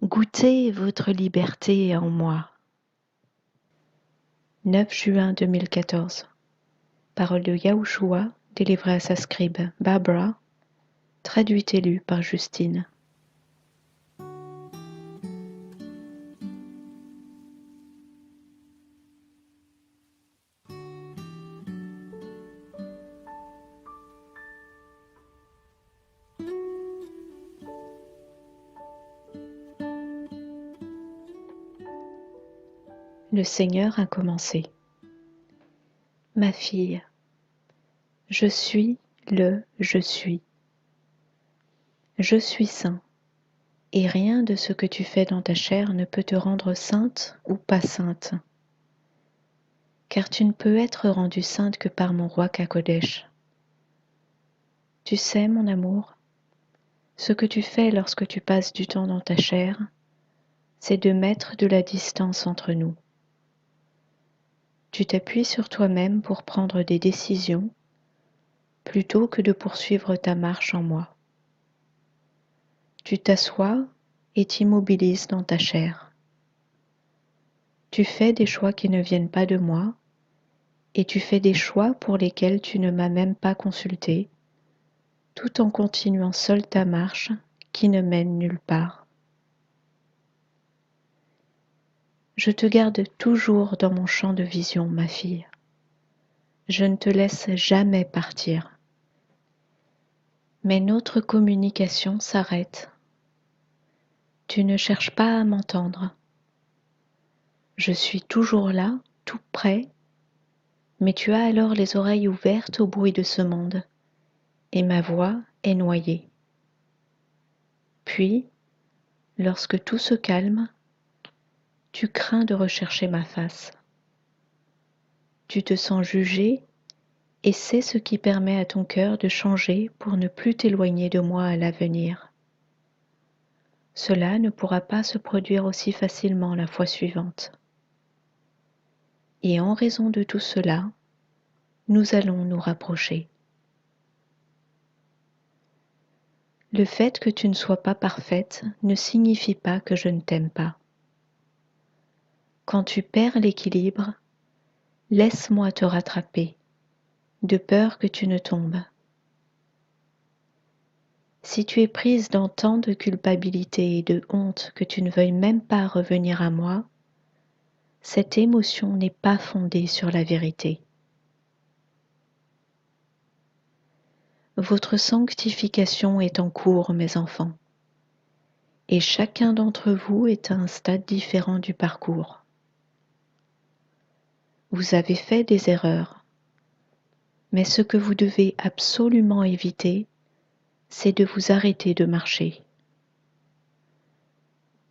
Goûtez votre liberté en moi. 9 juin 2014. Parole de Yahushua, délivrée à sa scribe Barbara, traduite et lue par Justine. Le Seigneur a commencé. Ma fille, je suis le je suis. Je suis saint, et rien de ce que tu fais dans ta chair ne peut te rendre sainte ou pas sainte. Car tu ne peux être rendue sainte que par mon roi Kakodesh. Tu sais, mon amour, ce que tu fais lorsque tu passes du temps dans ta chair, c'est de mettre de la distance entre nous. Tu t'appuies sur toi-même pour prendre des décisions plutôt que de poursuivre ta marche en moi. Tu t'assois et t'immobilises dans ta chair. Tu fais des choix qui ne viennent pas de moi et tu fais des choix pour lesquels tu ne m'as même pas consulté, tout en continuant seule ta marche qui ne mène nulle part. Je te garde toujours dans mon champ de vision, ma fille. Je ne te laisse jamais partir. Mais notre communication s'arrête. Tu ne cherches pas à m'entendre. Je suis toujours là, tout près, mais tu as alors les oreilles ouvertes au bruit de ce monde, et ma voix est noyée. Puis, lorsque tout se calme, tu crains de rechercher ma face. Tu te sens jugé, et c'est ce qui permet à ton cœur de changer pour ne plus t'éloigner de moi à l'avenir. Cela ne pourra pas se produire aussi facilement la fois suivante. Et en raison de tout cela, nous allons nous rapprocher. Le fait que tu ne sois pas parfaite ne signifie pas que je ne t'aime pas. Quand tu perds l'équilibre, laisse-moi te rattraper, de peur que tu ne tombes. Si tu es prise dans tant de culpabilité et de honte que tu ne veuilles même pas revenir à moi, cette émotion n'est pas fondée sur la vérité. Votre sanctification est en cours, mes enfants, et chacun d'entre vous est à un stade différent du parcours. Vous avez fait des erreurs, mais ce que vous devez absolument éviter, c'est de vous arrêter de marcher.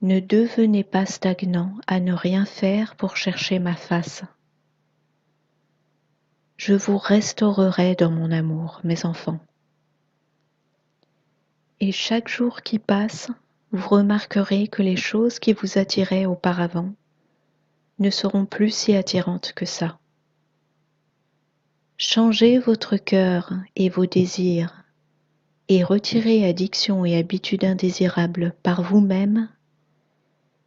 Ne devenez pas stagnant à ne rien faire pour chercher ma face. Je vous restaurerai dans mon amour, mes enfants. Et chaque jour qui passe, vous remarquerez que les choses qui vous attiraient auparavant ne seront plus si attirantes que ça. Changez votre cœur et vos désirs et retirez addictions et habitudes indésirables par vous-même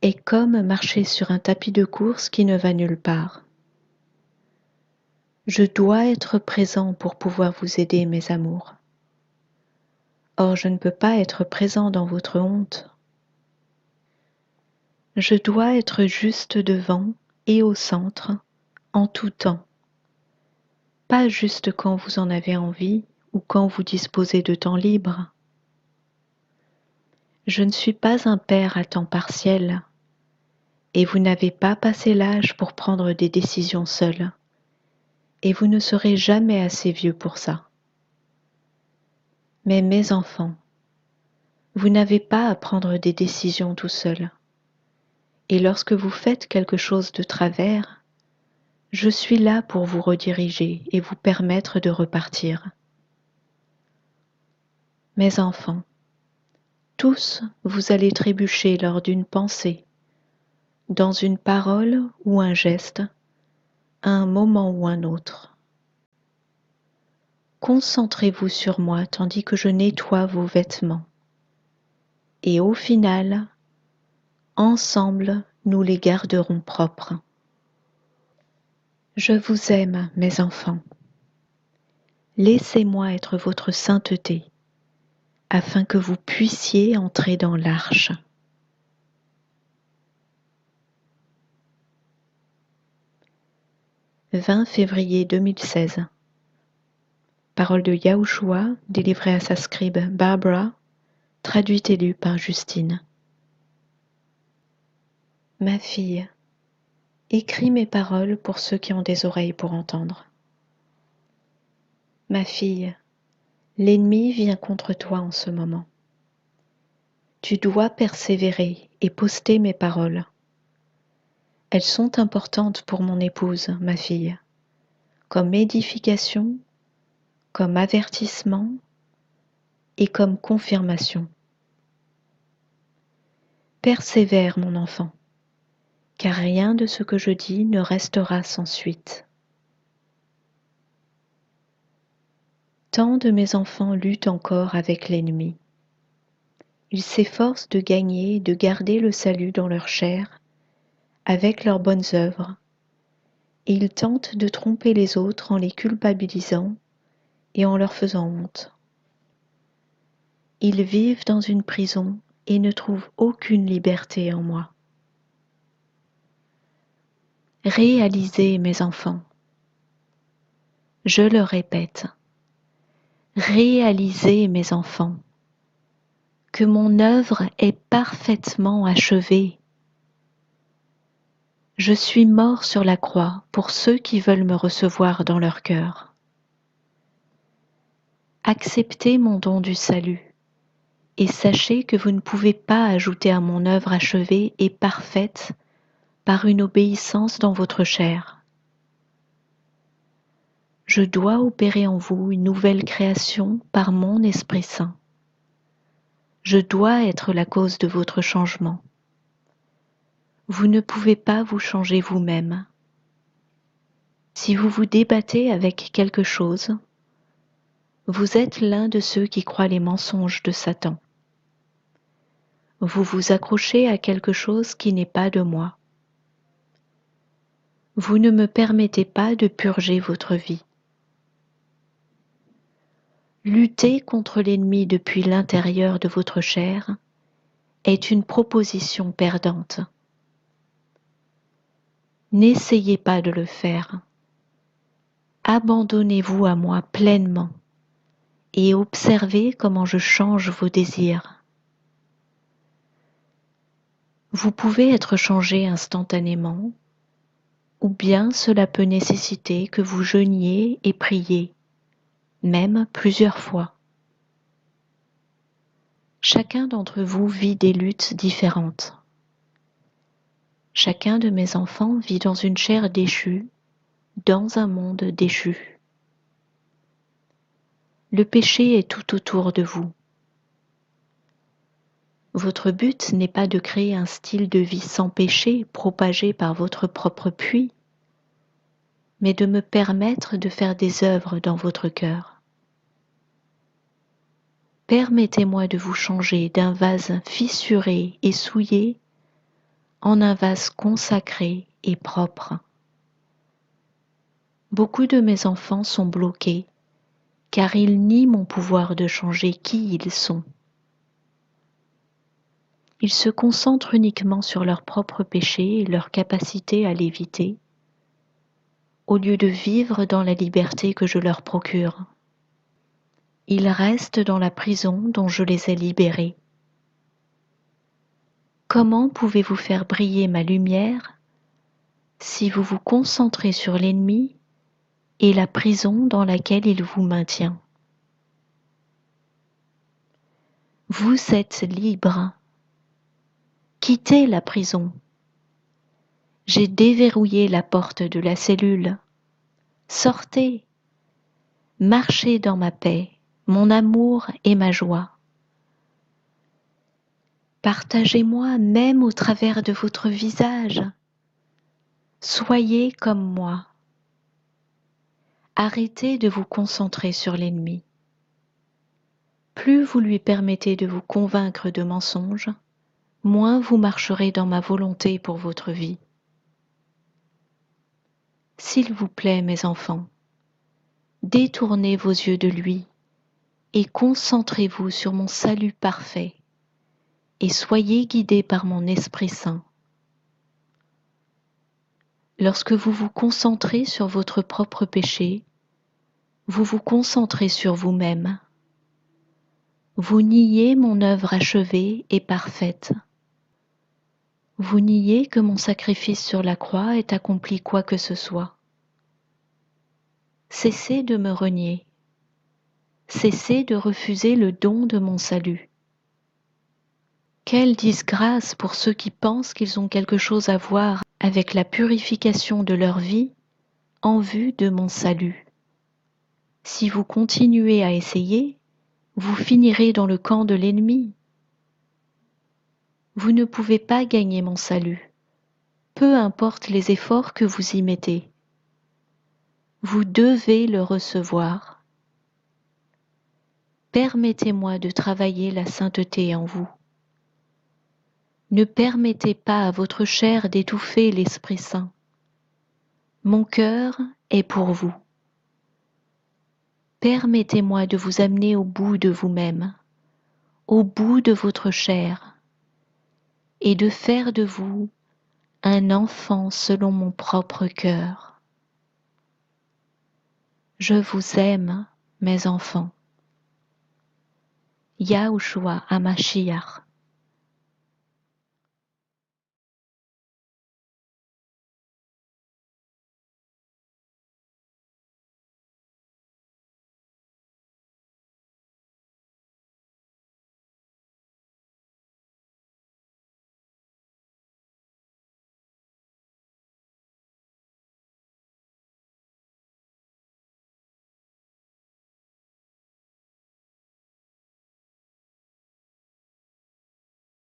est comme marcher sur un tapis de course qui ne va nulle part. Je dois être présent pour pouvoir vous aider, mes amours. Or, je ne peux pas être présent dans votre honte. Je dois être juste devant et au centre, en tout temps. Pas juste quand vous en avez envie ou quand vous disposez de temps libre. Je ne suis pas un père à temps partiel, et vous n'avez pas passé l'âge pour prendre des décisions seul, et vous ne serez jamais assez vieux pour ça. Mais mes enfants, vous n'avez pas à prendre des décisions tout seul. Et lorsque vous faites quelque chose de travers, je suis là pour vous rediriger et vous permettre de repartir. Mes enfants, tous vous allez trébucher lors d'une pensée, dans une parole ou un geste, à un moment ou un autre. Concentrez-vous sur moi tandis que je nettoie vos vêtements. Et au final, Ensemble, nous les garderons propres. Je vous aime, mes enfants. Laissez-moi être votre sainteté, afin que vous puissiez entrer dans l'arche. « 20 février 2016. Parole de Yahushua, délivrée à sa scribe Barbara, traduite et lue par Justine. Ma fille, écris mes paroles pour ceux qui ont des oreilles pour entendre. Ma fille, l'ennemi vient contre toi en ce moment. Tu dois persévérer et poster mes paroles. Elles sont importantes pour mon épouse, ma fille, comme édification, comme avertissement et comme confirmation. Persévère, mon enfant, car rien de ce que je dis ne restera sans suite. Tant de mes enfants luttent encore avec l'ennemi. Ils s'efforcent de gagner et de garder le salut dans leur chair, avec leurs bonnes œuvres, et ils tentent de tromper les autres en les culpabilisant et en leur faisant honte. Ils vivent dans une prison et ne trouvent aucune liberté en moi. Réalisez, mes enfants, je le répète, réalisez, mes enfants, que mon œuvre est parfaitement achevée. Je suis mort sur la croix pour ceux qui veulent me recevoir dans leur cœur. Acceptez mon don du salut et sachez que vous ne pouvez pas ajouter à mon œuvre achevée et parfaite par une obéissance dans votre chair. Je dois opérer en vous une nouvelle création par mon Esprit Saint. Je dois être la cause de votre changement. Vous ne pouvez pas vous changer vous-même. Si vous vous débattez avec quelque chose, vous êtes l'un de ceux qui croient les mensonges de Satan. Vous vous accrochez à quelque chose qui n'est pas de moi. Vous ne me permettez pas de purger votre vie. Lutter contre l'ennemi depuis l'intérieur de votre chair est une proposition perdante. N'essayez pas de le faire. Abandonnez-vous à moi pleinement et observez comment je change vos désirs. Vous pouvez être changé instantanément, ou bien cela peut nécessiter que vous jeûniez et priez, même plusieurs fois. Chacun d'entre vous vit des luttes différentes. Chacun de mes enfants vit dans une chair déchue, dans un monde déchu. Le péché est tout autour de vous. Votre but n'est pas de créer un style de vie sans péché propagé par votre propre puits, mais de me permettre de faire des œuvres dans votre cœur. Permettez-moi de vous changer d'un vase fissuré et souillé en un vase consacré et propre. Beaucoup de mes enfants sont bloqués car ils nient mon pouvoir de changer qui ils sont. Ils se concentrent uniquement sur leurs propres péchés et leur capacité à l'éviter, au lieu de vivre dans la liberté que je leur procure. Ils restent dans la prison dont je les ai libérés. Comment pouvez-vous faire briller ma lumière si vous vous concentrez sur l'ennemi et la prison dans laquelle il vous maintient? Vous êtes libre. Quittez la prison. J'ai déverrouillé la porte de la cellule. Sortez. Marchez dans ma paix, mon amour et ma joie. Partagez-moi même au travers de votre visage. Soyez comme moi. Arrêtez de vous concentrer sur l'ennemi. Plus vous lui permettez de vous convaincre de mensonges, moins vous marcherez dans ma volonté pour votre vie. S'il vous plaît, mes enfants, détournez vos yeux de lui et concentrez-vous sur mon salut parfait et soyez guidés par mon Esprit Saint. Lorsque vous vous concentrez sur votre propre péché, vous vous concentrez sur vous-même. Vous niez mon œuvre achevée et parfaite. Vous niez que mon sacrifice sur la croix ait accompli quoi que ce soit. Cessez de me renier. Cessez de refuser le don de mon salut. Quelle disgrâce pour ceux qui pensent qu'ils ont quelque chose à voir avec la purification de leur vie en vue de mon salut. Si vous continuez à essayer, vous finirez dans le camp de l'ennemi. Vous ne pouvez pas gagner mon salut, peu importe les efforts que vous y mettez. Vous devez le recevoir. Permettez-moi de travailler la sainteté en vous. Ne permettez pas à votre chair d'étouffer l'Esprit Saint. Mon cœur est pour vous. Permettez-moi de vous amener au bout de vous-même, au bout de votre chair, et de faire de vous un enfant selon mon propre cœur. Je vous aime, mes enfants. Yahushua HaMashiach.